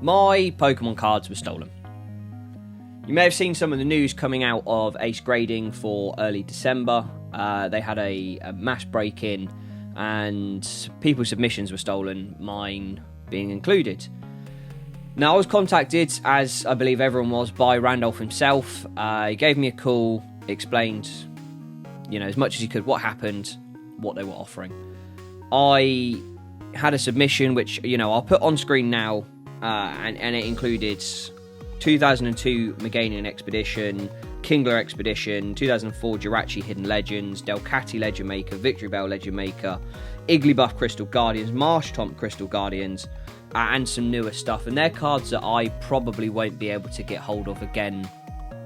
my Pokemon cards were stolen. You may have seen some of the news coming out of Ace Grading for early December. They had a mass break-in and people's submissions were stolen, mine being included. Now, I was contacted, as I believe everyone was, by Randolph himself. He gave me a call, explained, as much as he could what happened, what they were offering. I had a submission, which, I'll put on screen now, and it included 2002 Meganian Expedition, Kingler Expedition, 2004 Jirachi Hidden Legends, Delcatty Legend Maker, Victory Bell Legend Maker, Igglybuff Crystal Guardians, Marshtomp Crystal Guardians, and some newer stuff. And they're cards that I probably won't be able to get hold of again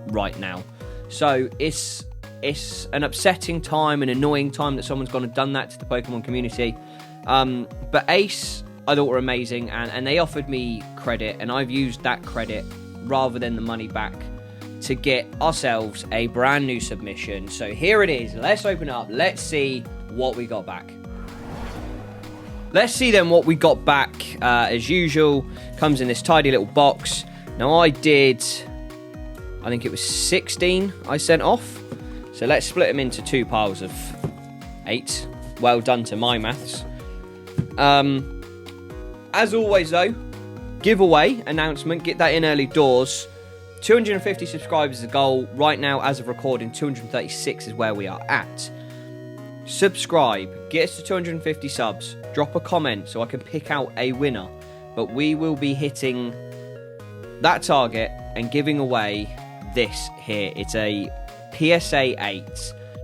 right now. So it's an upsetting time, an annoying time that someone's gone and done that to the Pokemon community. But Ace, I thought were amazing, and they offered me credit, and I've used that credit rather than the money back to get ourselves a brand new submission. So here it is. Let's open it up. Let's see what we got back. Let's see then what we got back. As usual, comes in this tidy little box. Now I think it was 16 I sent off. So let's split them into 2 piles of 8. Well done to my maths. As always though, giveaway announcement, get that in early doors. 250 subscribers is the goal. Right now, as of recording, 236 is where we are at. Subscribe, get us to 250 subs, drop a comment so I can pick out a winner. But we will be hitting that target and giving away this here. It's a PSA 8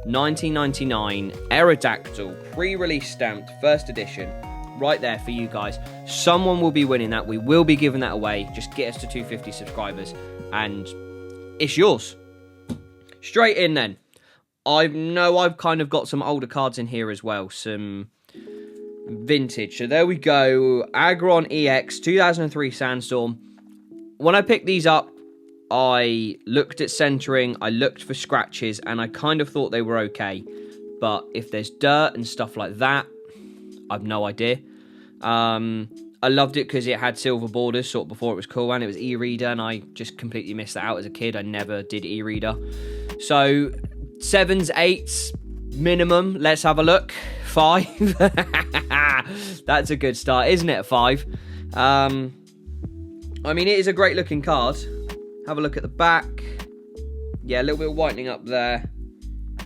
1999 Aerodactyl pre-release stamped first edition. Right there for you guys. Someone will be winning that. We will be giving that away. Just get us to 250 subscribers and it's yours. Straight in then. I've kind of got some older cards in here as well. Some vintage. So there we go. Agron EX 2003 Sandstorm. When I picked these up, I looked at centering, I looked for scratches, and I kind of thought they were okay. But if there's dirt and stuff like that, I've no idea. I loved it because it had silver borders sort of before it was cool, and it was e-reader, and I just completely missed that out as a kid. I never did e-reader. So 7s, 8s minimum. Let's have a look. 5. That's a good start, isn't it? 5. I mean, it is a great looking card. Have a look at the back. Yeah, a little bit of whitening up there. A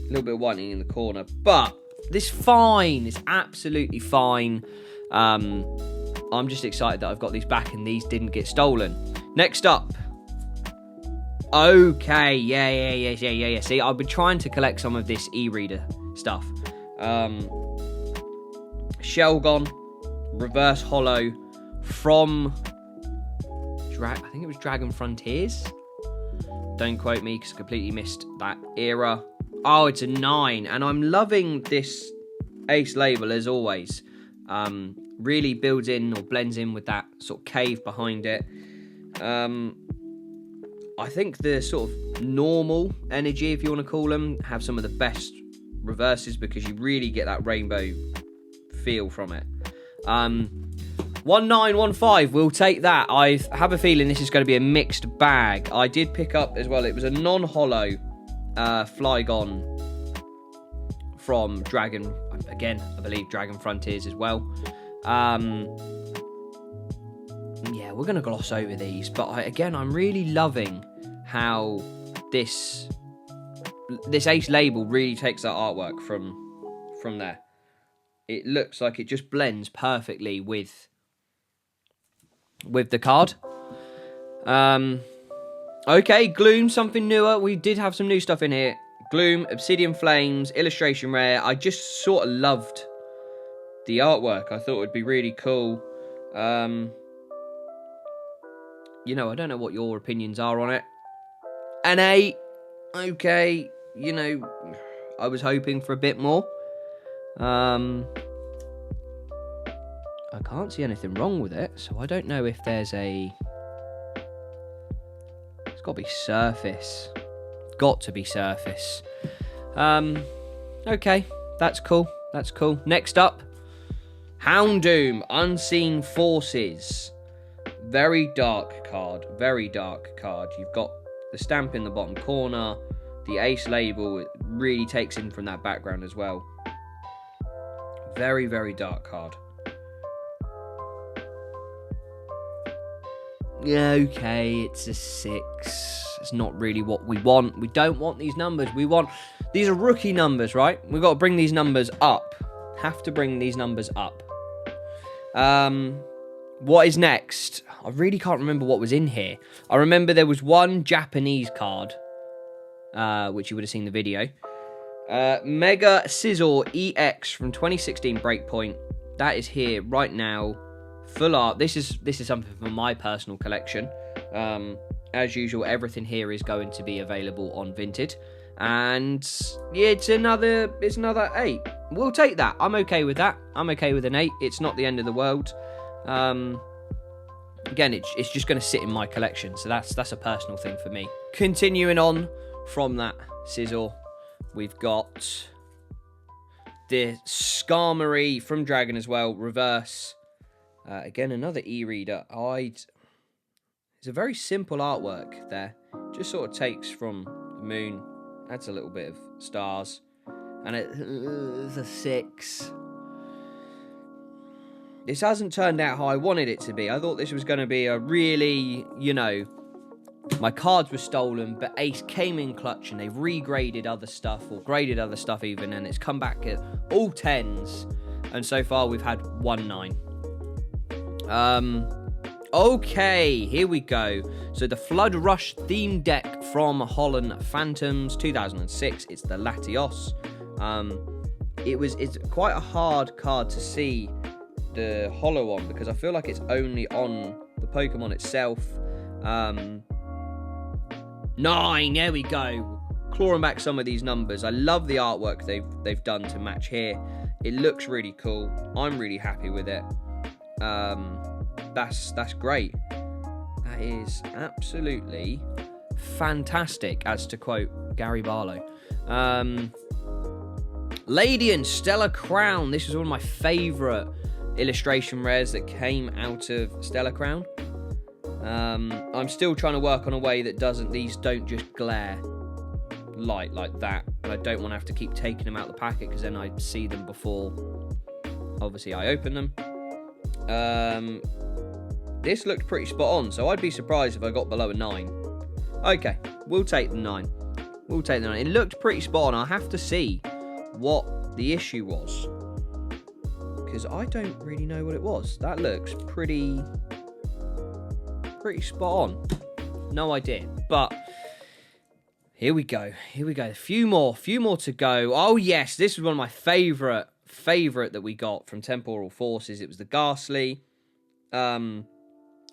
little bit of whitening in the corner. But this fine. It's absolutely fine. I'm just excited that I've got these back and these didn't get stolen. Next up. Okay. Yeah. See, I've been trying to collect some of this e-reader stuff. Shelgon. Reverse Hollow. From... I think it was Dragon Frontiers. Don't quote me because I completely missed that era. Oh, it's a 9. And I'm loving this Ace label as always. Really builds in or blends in with that sort of cave behind it. I think the sort of normal energy, if you want to call them, have some of the best reverses because you really get that rainbow feel from it. 1915, we'll take that. I have a feeling this is going to be a mixed bag. I did pick up as well, it was a non-hollow Flygon from Dragon, again, I believe Dragon Frontiers as well. Yeah, we're going to gloss over these, but I'm really loving how this Ace label really takes that artwork from there. It looks like it just blends perfectly with the card. Okay, Gloom, something newer. We did have some new stuff in here. Gloom, Obsidian Flames, illustration rare. I just sort of loved the artwork. I thought it would be really cool. I don't know what your opinions are on it. An 8. Okay, I was hoping for a bit more. I can't see anything wrong with it, so I don't know if there's a... It's got to be surface. Got to be surface. Okay, that's cool. Next up, Houndoom, Unseen Forces. Very dark card. Very dark card. You've got the stamp in the bottom corner. The ace label, it really takes in from that background as well. Very, very dark card. Yeah, okay, it's a 6. It's not really what we want. We don't want these numbers. We want... These are rookie numbers, right? We've got to bring these numbers up. Have to bring these numbers up. What is next? I really can't remember what was in here. I remember there was one Japanese card, which you would have seen the video. Megasizzor EX from 2016 Breakpoint. That is here right now. Full art. This is something from my personal collection. As usual, everything here is going to be available on Vinted. And yeah, it's another 8. We'll take that. I'm okay with that. I'm okay with an 8. It's not the end of the world. Again, it's just going to sit in my collection, so that's a personal thing for me. Continuing on from that Scizor, we've got the Skarmory from Dragon as well, reverse. Again, another e-reader. It's a very simple artwork there. Just sort of takes from the moon, adds a little bit of stars, and it's a 6. This hasn't turned out how I wanted it to be. I thought this was going to be a really, my cards were stolen, but Ace came in clutch and they've regraded other stuff, or graded other stuff even, and it's come back at all 10s. And so far we've had 1 9. Okay, here we go. So the Flood Rush theme deck from Holland Phantoms 2006. It's the Latios. It's quite a hard card to see the holo on, because I feel like it's only on the Pokemon itself. 9, there we go. Clawing back some of these numbers. I love the artwork they've done to match here. It looks really cool. I'm really happy with it. That's great. That is absolutely fantastic, as to quote Gary Barlow. Lady and Stella Crown. This was one of my favourite illustration rares that came out of Stella Crown. I'm still trying to work on a way that these don't just glare light like that, and I don't want to have to keep taking them out the packet, because then I see them before obviously I open them. This looked pretty spot on, so I'd be surprised if I got below a 9. Okay, we'll take the 9. We'll take the 9. It looked pretty spot on. I'll have to see what the issue was, because I don't really know what it was. That looks pretty spot on. No idea. But here we go. Here we go. A few more to go. Oh yes, this was one of my favorite that we got from Temporal Forces. It was the Ghastly.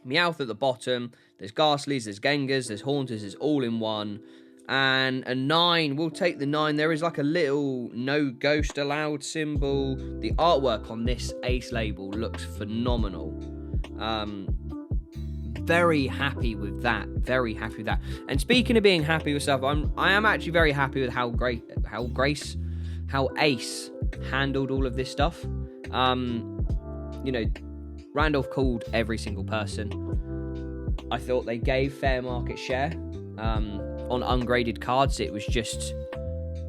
Meowth at the bottom. There's Ghastlies, there's Gengars, there's Haunters. It's all in one. And a 9. We'll take the 9. There is like a little no ghost allowed symbol. The artwork on this Ace label looks phenomenal. Very happy with that. Very happy with that. And speaking of being happy with stuff, I am actually very happy with how Ace handled all of this stuff. Randolph called every single person. I thought they gave fair market share. On ungraded cards, it was just,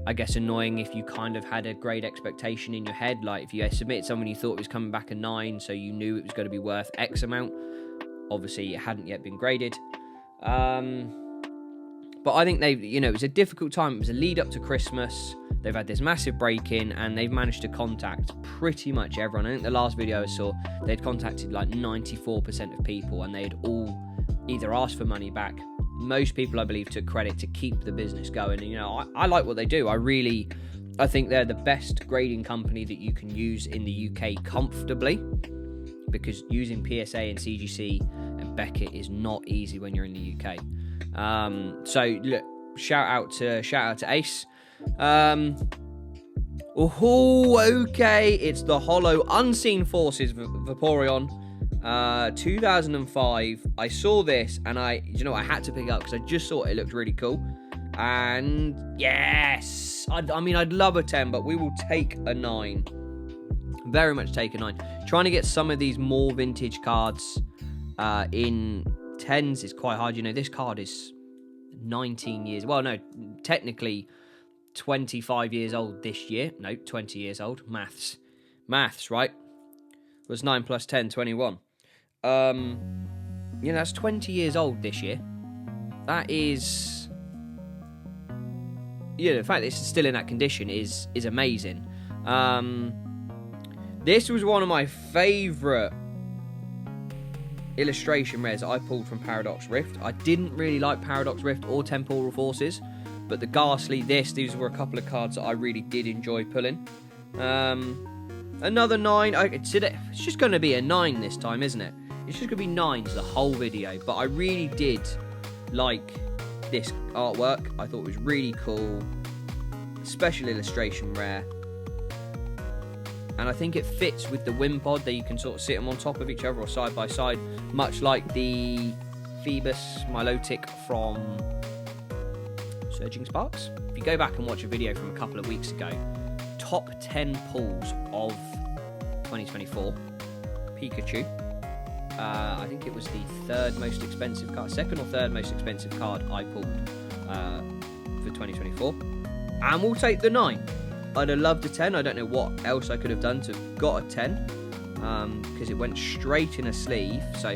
I guess, annoying if you kind of had a grade expectation in your head. Like, if you submitted someone you thought was coming back a 9, so you knew it was going to be worth X amount. Obviously, it hadn't yet been graded. But I think it was a difficult time. It was a lead up to Christmas. They've had this massive break-in, and they've managed to contact pretty much everyone. I think the last video I saw, they'd contacted like 94% of people, and they'd all either asked for money back. Most people, I believe, took credit to keep the business going. And, I like what they do. I think they're the best grading company that you can use in the UK comfortably, because using PSA and CGC and Beckett is not easy when you're in the UK. So look, shout out to Ace. Okay, it's the Holo Unseen Forces Vaporeon. 2005. I saw this and I had to pick it up because I just thought it looked really cool. And yes, I'd love a 10, but we will take a 9. Very much take a 9. Trying to get some of these more vintage cards In 10s is quite hard. You know, this card is 19 years. Well, no, technically 25 years old this year. No, 20 years old. Maths, right? Was 9 plus 10, 21. You know, that's 20 years old this year. That is, you know, the fact that it's still in that condition is amazing. This was one of my favourite illustration rares that I pulled from Paradox Rift. I didn't really like Paradox Rift or Temporal Forces, but the Ghastly, these were a couple of cards that I really did enjoy pulling. Another 9. It's just going to be a 9 this time, isn't it? It's just going to be 9s the whole video, but I really did like this artwork. I thought it was really cool. Special illustration rare. And I think it fits with the Wimpod, that you can sort of sit them on top of each other or side by side, much like the Phoebus Milotic from Surging Sparks. If you go back and watch a video from a couple of weeks ago, top 10 pulls of 2024, Pikachu. I think it was the second or third most expensive card I pulled for 2024. And we'll take the 9. I'd have loved a 10. I don't know what else I could have done to have got a 10. Because it went straight in a sleeve. So,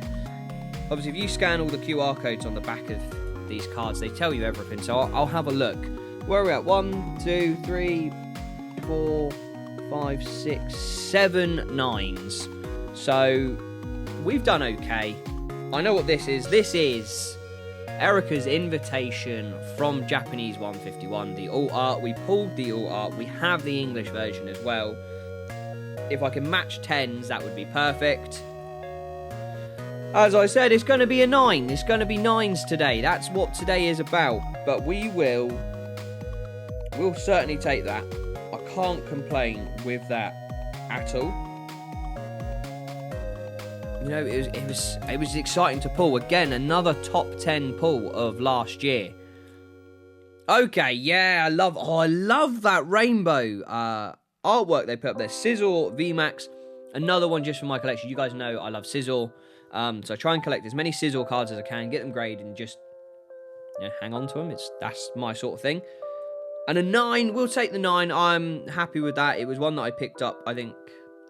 obviously, if you scan all the QR codes on the back of these cards, they tell you everything. So, I'll have a look. Where are we at? 1, 2, 3, 4, 5, 6, 7 9s. So, we've done okay. I know what this is. This is Erica's invitation from Japanese 151. The alt art. We pulled the alt art. We have the English version as well. If I can match 10s, that would be perfect. As I said, it's going to be a 9. It's going to be 9s today. That's what today is about. But we'll certainly take that. I can't complain with that at all. You know, it was exciting to pull. Again, another top 10 pull of last year. Okay, yeah, I love that rainbow artwork they put up there. Sizzor VMAX, another one just for my collection. You guys know I love Sizzor. So I try and collect as many Sizzor cards as I can, get them graded, and just, you know, hang on to them. That's my sort of thing. And a 9, we'll take the 9. I'm happy with that. It was one that I picked up, I think,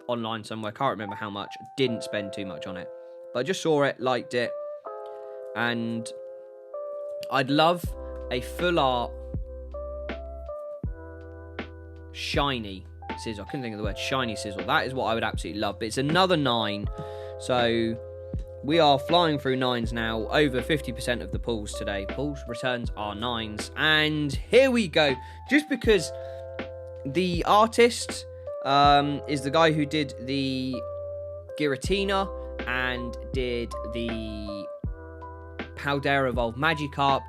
online somewhere. Can't remember how much. Didn't spend too much on it. But I just saw it, liked it. And I'd love a full art shiny Sizzor. I couldn't think of the word shiny Sizzor. That is what I would absolutely love. But it's another 9. So we are flying through 9s now. Over 50% of the pulls today. Pulls returns are 9s. And here we go. Just because the artist is the guy who did the Giratina and did the Paldea Evolved Magikarp.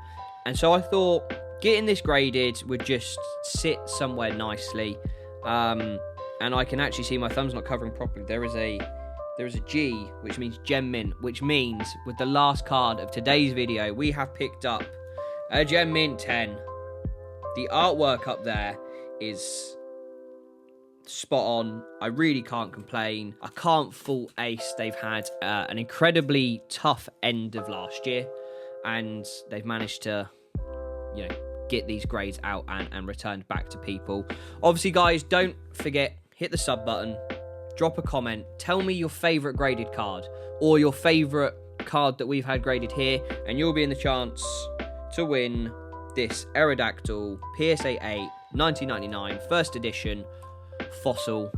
And so I thought getting this graded would just sit somewhere nicely. And I can actually see my thumb's not covering properly. There is a G, which means Gem Mint, which means with the last card of today's video, we have picked up a Gem Mint 10. The artwork up there is spot on. I really can't complain. I can't fault Ace. They've had an incredibly tough end of last year, and they've managed to, you know, get these grades out and returned back to people. Obviously, guys, don't forget, hit the sub button, drop a comment, tell me your favourite graded card or your favourite card that we've had graded here, and you'll be in the chance to win this Aerodactyl PSA 8 1999 first edition fossil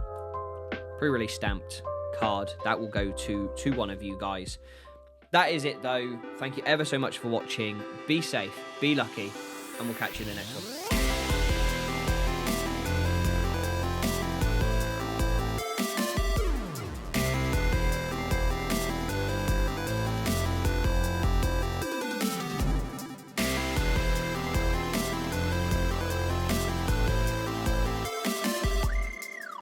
pre-release stamped card. That will go to one of you guys. That is it though. Thank you ever so much for watching. Be safe, be lucky, and we'll catch you in the next one.